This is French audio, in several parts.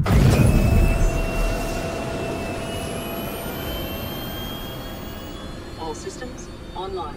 All systems online.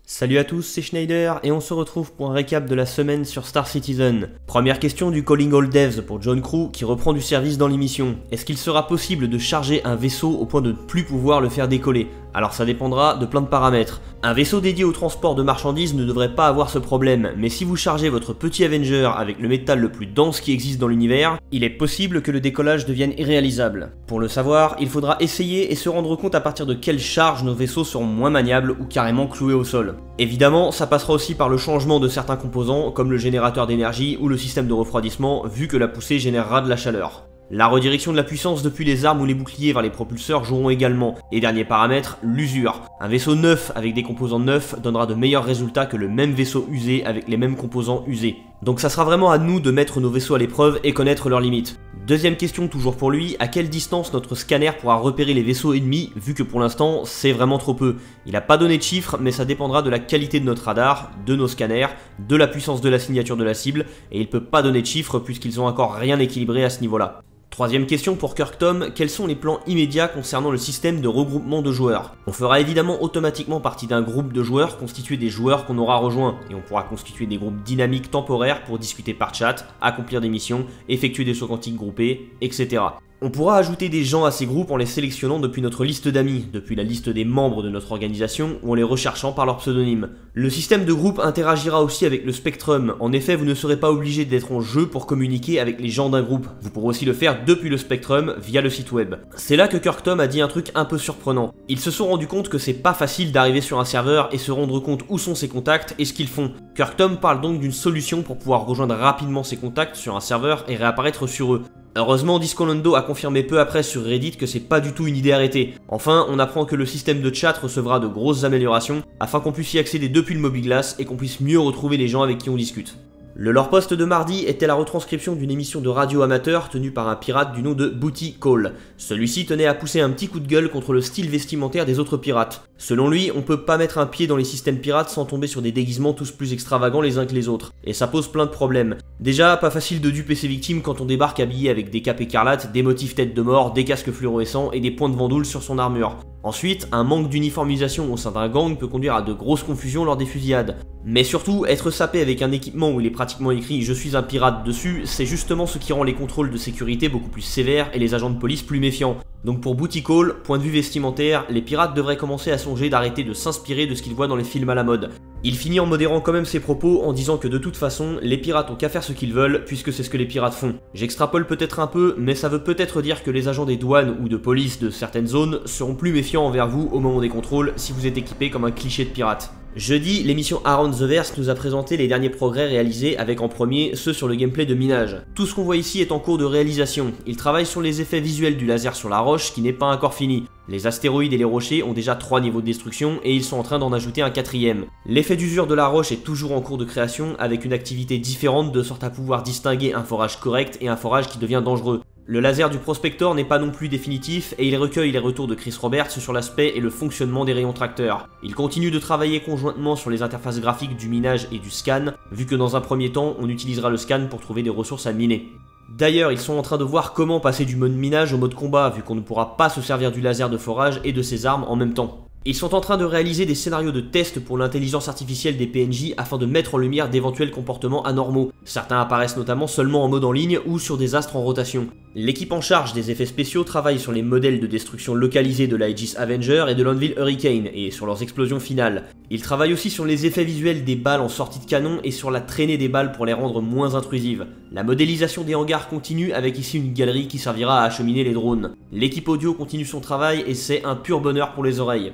Salut à tous, c'est Schneider et on se retrouve pour un récap de la semaine sur Star Citizen. Première question du Calling All Devs pour John Crew qui reprend du service dans l'émission. Est-ce qu'il sera possible de charger un vaisseau au point de ne plus pouvoir le faire décoller? Alors ça dépendra de plein de paramètres. Un vaisseau dédié au transport de marchandises ne devrait pas avoir ce problème, mais si vous chargez votre petit Avenger avec le métal le plus dense qui existe dans l'univers, il est possible que le décollage devienne irréalisable. Pour le savoir, il faudra essayer et se rendre compte à partir de quelle charge nos vaisseaux seront moins maniables ou carrément cloués au sol. Évidemment, ça passera aussi par le changement de certains composants comme le générateur d'énergie ou le système de refroidissement vu que la poussée générera de la chaleur. La redirection de la puissance depuis les armes ou les boucliers vers les propulseurs joueront également. Et dernier paramètre, l'usure. Un vaisseau neuf avec des composants neufs donnera de meilleurs résultats que le même vaisseau usé avec les mêmes composants usés. Donc ça sera vraiment à nous de mettre nos vaisseaux à l'épreuve et connaître leurs limites. Deuxième question toujours pour lui, à quelle distance notre scanner pourra repérer les vaisseaux ennemis vu que pour l'instant c'est vraiment trop peu. Il n'a pas donné de chiffres mais ça dépendra de la qualité de notre radar, de nos scanners, de la puissance de la signature de la cible et il peut pas donner de chiffres puisqu'ils ont encore rien équilibré à ce niveau-là. Troisième question pour Kirk Tom, quels sont les plans immédiats concernant le système de regroupement de joueurs? On fera évidemment automatiquement partie d'un groupe de joueurs constitué des joueurs qu'on aura rejoints, et on pourra constituer des groupes dynamiques temporaires pour discuter par chat, accomplir des missions, effectuer des sauts quantiques groupés, etc. On pourra ajouter des gens à ces groupes en les sélectionnant depuis notre liste d'amis, depuis la liste des membres de notre organisation ou en les recherchant par leur pseudonyme. Le système de groupe interagira aussi avec le Spectrum, en effet vous ne serez pas obligé d'être en jeu pour communiquer avec les gens d'un groupe, vous pourrez aussi le faire depuis le Spectrum via le site web. C'est là que Kirk Tom a dit un truc un peu surprenant. Ils se sont rendus compte que c'est pas facile d'arriver sur un serveur et se rendre compte où sont ses contacts et ce qu'ils font. Kirk Tom parle donc d'une solution pour pouvoir rejoindre rapidement ses contacts sur un serveur et réapparaître sur eux. Heureusement, Disco Lando a confirmé peu après sur Reddit que c'est pas du tout une idée arrêtée. Enfin, on apprend que le système de chat recevra de grosses améliorations afin qu'on puisse y accéder depuis le mobiGlas et qu'on puisse mieux retrouver les gens avec qui on discute. Le lore post de mardi était la retranscription d'une émission de radio amateur tenue par un pirate du nom de Booty Call. Celui-ci tenait à pousser un petit coup de gueule contre le style vestimentaire des autres pirates. Selon lui, on peut pas mettre un pied dans les systèmes pirates sans tomber sur des déguisements tous plus extravagants les uns que les autres. Et ça pose plein de problèmes. Déjà, pas facile de duper ses victimes quand on débarque habillé avec des capes écarlates, des motifs tête de mort, des casques fluorescents et des points de vendoule sur son armure. Ensuite, un manque d'uniformisation au sein d'un gang peut conduire à de grosses confusions lors des fusillades. Mais surtout, être sapé avec un équipement où il est pratiquement écrit « Je suis un pirate » dessus, c'est justement ce qui rend les contrôles de sécurité beaucoup plus sévères et les agents de police plus méfiants. Donc pour Booty Call, point de vue vestimentaire, les pirates devraient commencer à songer d'arrêter de s'inspirer de ce qu'ils voient dans les films à la mode. Il finit en modérant quand même ses propos en disant que de toute façon, les pirates ont qu'à faire ce qu'ils veulent puisque c'est ce que les pirates font. J'extrapole peut-être un peu, mais ça veut peut-être dire que les agents des douanes ou de police de certaines zones seront plus méfiants envers vous au moment des contrôles si vous êtes équipé comme un cliché de pirate. Jeudi, l'émission Around the Verse nous a présenté les derniers progrès réalisés avec en premier ceux sur le gameplay de minage. Tout ce qu'on voit ici est en cours de réalisation. Ils travaillent sur les effets visuels du laser sur la roche qui n'est pas encore fini. Les astéroïdes et les rochers ont déjà 3 niveaux de destruction et ils sont en train d'en ajouter un 4ème. L'effet d'usure de la roche est toujours en cours de création avec une activité différente de sorte à pouvoir distinguer un forage correct et un forage qui devient dangereux. Le laser du Prospector n'est pas non plus définitif et il recueille les retours de Chris Roberts sur l'aspect et le fonctionnement des rayons tracteurs. Il continue de travailler conjointement sur les interfaces graphiques du minage et du scan, vu que dans un premier temps, on utilisera le scan pour trouver des ressources à miner. D'ailleurs, ils sont en train de voir comment passer du mode minage au mode combat, vu qu'on ne pourra pas se servir du laser de forage et de ses armes en même temps. Ils sont en train de réaliser des scénarios de test pour l'intelligence artificielle des PNJ afin de mettre en lumière d'éventuels comportements anormaux. Certains apparaissent notamment seulement en mode en ligne ou sur des astres en rotation. L'équipe en charge des effets spéciaux travaille sur les modèles de destruction localisés de l'Aegis Avenger et de l'Anvil Hurricane et sur leurs explosions finales. Ils travaillent aussi sur les effets visuels des balles en sortie de canon et sur la traînée des balles pour les rendre moins intrusives. La modélisation des hangars continue avec ici une galerie qui servira à acheminer les drones. L'équipe audio continue son travail et c'est un pur bonheur pour les oreilles.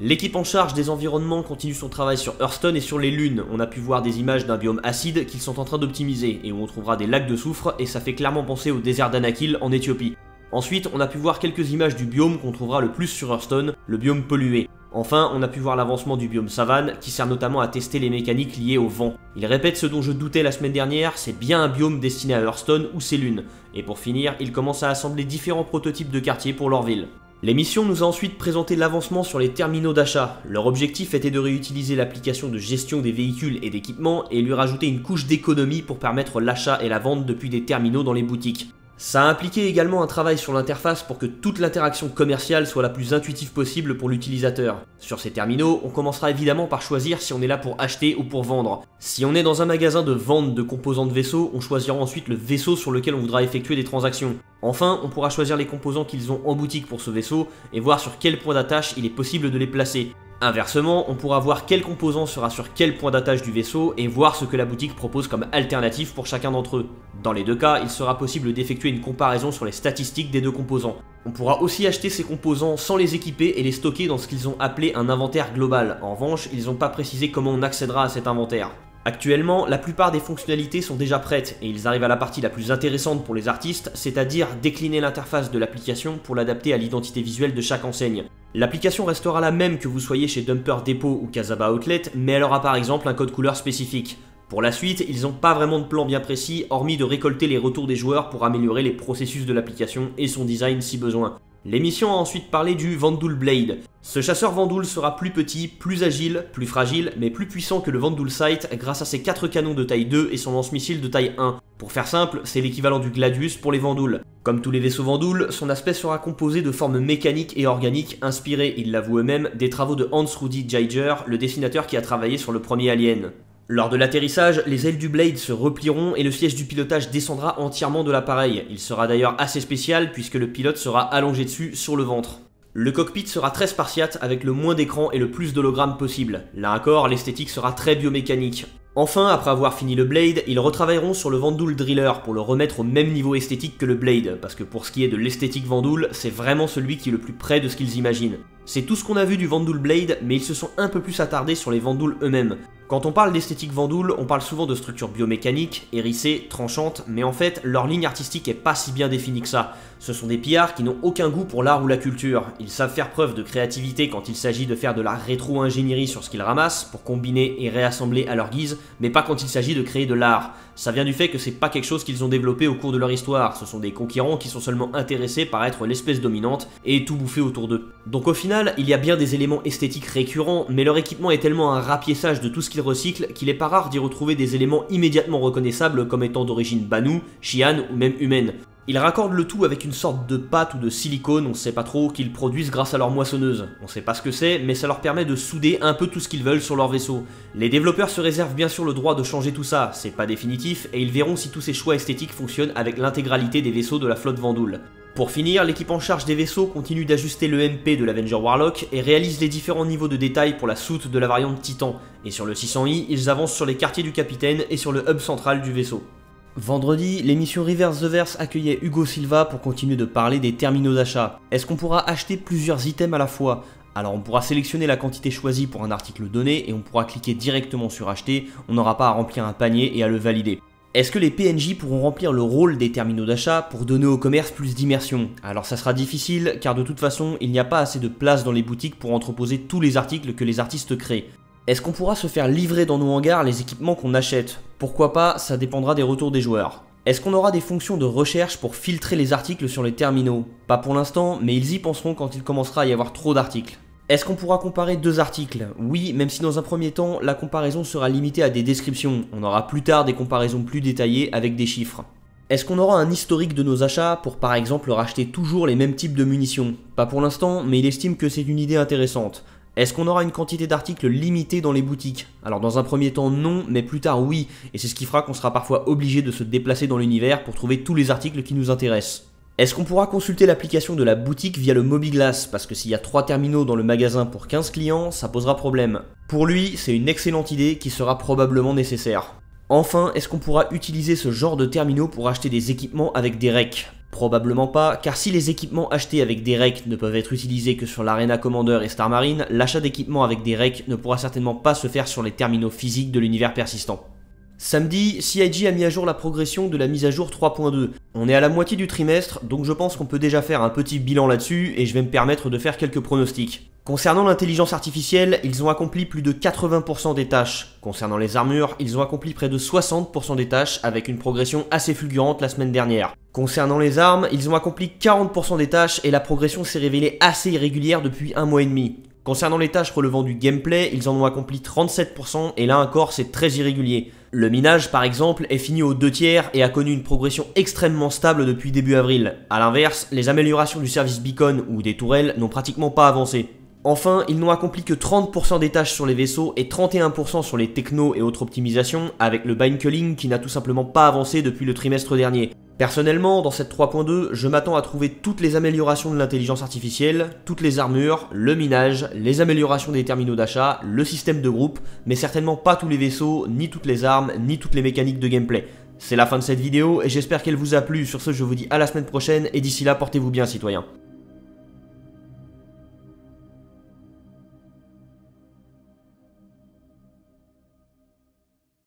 L'équipe en charge des environnements continue son travail sur Hearthstone et sur les lunes. On a pu voir des images d'un biome acide qu'ils sont en train d'optimiser, et où on trouvera des lacs de soufre, et ça fait clairement penser au désert d'Anakil en Éthiopie. Ensuite, on a pu voir quelques images du biome qu'on trouvera le plus sur Hearthstone, le biome pollué. Enfin, on a pu voir l'avancement du biome savane, qui sert notamment à tester les mécaniques liées au vent. Il répète ce dont je doutais la semaine dernière, c'est bien un biome destiné à Hearthstone ou ses lunes. Et pour finir, il commence à assembler différents prototypes de quartiers pour leur ville. L'émission nous a ensuite présenté l'avancement sur les terminaux d'achat. Leur objectif était de réutiliser l'application de gestion des véhicules et d'équipements et lui rajouter une couche d'économie pour permettre l'achat et la vente depuis des terminaux dans les boutiques. Ça a impliqué également un travail sur l'interface pour que toute l'interaction commerciale soit la plus intuitive possible pour l'utilisateur. Sur ces terminaux, on commencera évidemment par choisir si on est là pour acheter ou pour vendre. Si on est dans un magasin de vente de composants de vaisseau, on choisira ensuite le vaisseau sur lequel on voudra effectuer des transactions. Enfin, on pourra choisir les composants qu'ils ont en boutique pour ce vaisseau et voir sur quel point d'attache il est possible de les placer. Inversement, on pourra voir quel composant sera sur quel point d'attache du vaisseau et voir ce que la boutique propose comme alternative pour chacun d'entre eux. Dans les deux cas, il sera possible d'effectuer une comparaison sur les statistiques des deux composants. On pourra aussi acheter ces composants sans les équiper et les stocker dans ce qu'ils ont appelé un inventaire global. En revanche, ils n'ont pas précisé comment on accédera à cet inventaire. Actuellement, la plupart des fonctionnalités sont déjà prêtes et ils arrivent à la partie la plus intéressante pour les artistes, c'est-à-dire décliner l'interface de l'application pour l'adapter à l'identité visuelle de chaque enseigne. L'application restera la même que vous soyez chez Dumper Depot ou Casaba Outlet, mais elle aura par exemple un code couleur spécifique. Pour la suite, ils n'ont pas vraiment de plan bien précis, hormis de récolter les retours des joueurs pour améliorer les processus de l'application et son design si besoin. L'émission a ensuite parlé du Vanduul Blade. Ce chasseur Vanduul sera plus petit, plus agile, plus fragile, mais plus puissant que le Vanduul Sight grâce à ses 4 canons de taille 2 et son lance-missile de taille 1. Pour faire simple, c'est l'équivalent du Gladius pour les Vanduul. Comme tous les vaisseaux Vanduul, son aspect sera composé de formes mécaniques et organiques inspirées, il l'avoue eux-mêmes, des travaux de Hans Rudi Giger, le dessinateur qui a travaillé sur le premier Alien. Lors de l'atterrissage, les ailes du Blade se replieront et le siège du pilotage descendra entièrement de l'appareil. Il sera d'ailleurs assez spécial puisque le pilote sera allongé dessus sur le ventre. Le cockpit sera très spartiate avec le moins d'écran et le plus d'hologrammes possible. Là encore, l'esthétique sera très biomécanique. Enfin, après avoir fini le Blade, ils retravailleront sur le Vanduul Driller pour le remettre au même niveau esthétique que le Blade, parce que pour ce qui est de l'esthétique Vanduul, c'est vraiment celui qui est le plus près de ce qu'ils imaginent. C'est tout ce qu'on a vu du Vanduul Blade, mais ils se sont un peu plus attardés sur les Vanduul eux-mêmes. Quand on parle d'esthétique Vanduul, on parle souvent de structures biomécaniques, hérissées, tranchantes, mais en fait, leur ligne artistique est pas si bien définie que ça. Ce sont des pillards qui n'ont aucun goût pour l'art ou la culture. Ils savent faire preuve de créativité quand il s'agit de faire de la rétro-ingénierie sur ce qu'ils ramassent, pour combiner et réassembler à leur guise, mais pas quand il s'agit de créer de l'art. Ça vient du fait que c'est pas quelque chose qu'ils ont développé au cours de leur histoire, ce sont des conquérants qui sont seulement intéressés par être l'espèce dominante et tout bouffer autour d'eux. Donc au final, il y a bien des éléments esthétiques récurrents, mais leur équipement est tellement un rapiessage de tout ce qu'ils recyclent qu'il est pas rare d'y retrouver des éléments immédiatement reconnaissables comme étant d'origine Banu, Xi'an ou même humaine. Ils raccordent le tout avec une sorte de pâte ou de silicone, on sait pas trop, qu'ils produisent grâce à leur moissonneuse. On sait pas ce que c'est, mais ça leur permet de souder un peu tout ce qu'ils veulent sur leur vaisseau. Les développeurs se réservent bien sûr le droit de changer tout ça, c'est pas définitif, et ils verront si tous ces choix esthétiques fonctionnent avec l'intégralité des vaisseaux de la flotte Vanduul. Pour finir, l'équipe en charge des vaisseaux continue d'ajuster le MP de l'Avenger Warlock et réalise les différents niveaux de détail pour la soute de la variante Titan. Et sur le 600i, ils avancent sur les quartiers du capitaine et sur le hub central du vaisseau. Vendredi, l'émission Reverse the Verse accueillait Hugo Silva pour continuer de parler des terminaux d'achat. Est-ce qu'on pourra acheter plusieurs items à la fois ? Alors on pourra sélectionner la quantité choisie pour un article donné et on pourra cliquer directement sur acheter, on n'aura pas à remplir un panier et à le valider. Est-ce que les PNJ pourront remplir le rôle des terminaux d'achat pour donner au commerce plus d'immersion? Alors ça sera difficile car de toute façon il n'y a pas assez de place dans les boutiques pour entreposer tous les articles que les artistes créent. Est-ce qu'on pourra se faire livrer dans nos hangars les équipements qu'on achète? Pourquoi pas, ça dépendra des retours des joueurs. Est-ce qu'on aura des fonctions de recherche pour filtrer les articles sur les terminaux? Pas pour l'instant, mais ils y penseront quand il commencera à y avoir trop d'articles. Est-ce qu'on pourra comparer deux articles? Oui, même si dans un premier temps, la comparaison sera limitée à des descriptions. On aura plus tard des comparaisons plus détaillées avec des chiffres. Est-ce qu'on aura un historique de nos achats pour par exemple racheter toujours les mêmes types de munitions? Pas pour l'instant, mais il estime que c'est une idée intéressante. Est-ce qu'on aura une quantité d'articles limitée dans les boutiques? Alors dans un premier temps non, mais plus tard oui, et c'est ce qui fera qu'on sera parfois obligé de se déplacer dans l'univers pour trouver tous les articles qui nous intéressent. Est-ce qu'on pourra consulter l'application de la boutique via le Mobiglass? Parce que s'il y a 3 terminaux dans le magasin pour 15 clients, ça posera problème. Pour lui, c'est une excellente idée qui sera probablement nécessaire. Enfin, est-ce qu'on pourra utiliser ce genre de terminaux pour acheter des équipements avec des racks? Probablement pas, car si les équipements achetés avec des REC ne peuvent être utilisés que sur l'Arena Commander et Star Marine, l'achat d'équipements avec des REC ne pourra certainement pas se faire sur les terminaux physiques de l'univers persistant. Samedi, CIG a mis à jour la progression de la mise à jour 3.2. On est à la moitié du trimestre, donc je pense qu'on peut déjà faire un petit bilan là-dessus et je vais me permettre de faire quelques pronostics. Concernant l'intelligence artificielle, ils ont accompli plus de 80% des tâches. Concernant les armures, ils ont accompli près de 60% des tâches avec une progression assez fulgurante la semaine dernière. Concernant les armes, ils ont accompli 40% des tâches et la progression s'est révélée assez irrégulière depuis 1 mois et demi. Concernant les tâches relevant du gameplay, ils en ont accompli 37% et là encore c'est très irrégulier. Le minage par exemple est fini aux 2/3 et a connu une progression extrêmement stable depuis début avril. A l'inverse, les améliorations du service beacon ou des tourelles n'ont pratiquement pas avancé. Enfin, ils n'ont accompli que 30% des tâches sur les vaisseaux et 31% sur les technos et autres optimisations, avec le bind culling qui n'a tout simplement pas avancé depuis le trimestre dernier. Personnellement, dans cette 3.2, je m'attends à trouver toutes les améliorations de l'intelligence artificielle, toutes les armures, le minage, les améliorations des terminaux d'achat, le système de groupe, mais certainement pas tous les vaisseaux, ni toutes les armes, ni toutes les mécaniques de gameplay. C'est la fin de cette vidéo et j'espère qu'elle vous a plu. Sur ce, je vous dis à la semaine prochaine et d'ici là, portez-vous bien citoyens.